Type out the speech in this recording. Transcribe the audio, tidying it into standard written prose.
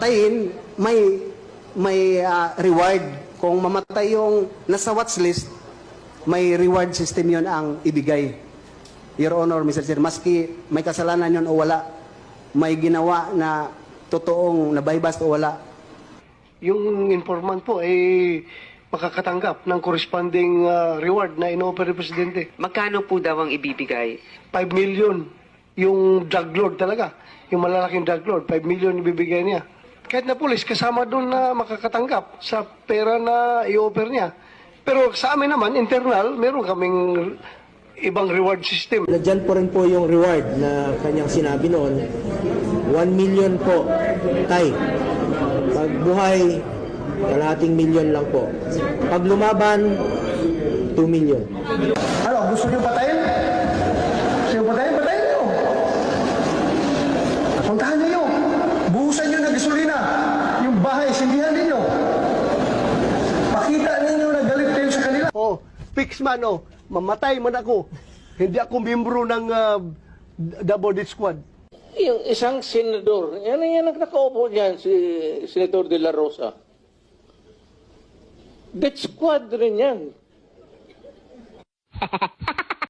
patayin, may reward. Kung mamatay yung nasa watch list, may reward system yon ang ibigay. Your Honor, Mr. Chair, maski may kasalanan yon o wala, may ginawa na totoong nabaybas o wala. Yung informant po ay makakatanggap ng corresponding reward na in-offer ng Presidente. Magkano po daw ang ibibigay? 5 million yung drug lord talaga. Yung malalaking drug lord, 5 million ibibigay niya. Kahit na pulis, kasama doon na makakatanggap sa pera na i-offer niya. Pero sa amin naman, internal, meron kaming ibang reward system. Diyan po rin po yung reward na kanyang sinabi noon. 1 million po, tay. Pag buhay, kalahating milyon lang po. Pag lumaban, 2 million. Ano, gusto niyo patayin? Gusto niyo patayin? Patayin niyo. Puntahan niyo. Buhusan niyo ng gasolina. Yung bahay, sindihan ninyo. Pakita ninyo na galit kayo sa kanila. Oh, fix man, oh. Mamatay man ako. Hindi ako membro ng Double Death Squad. Yung isang senador, yan ang nakaupo niyan, si Senator De La Rosa. Death squad rin yan.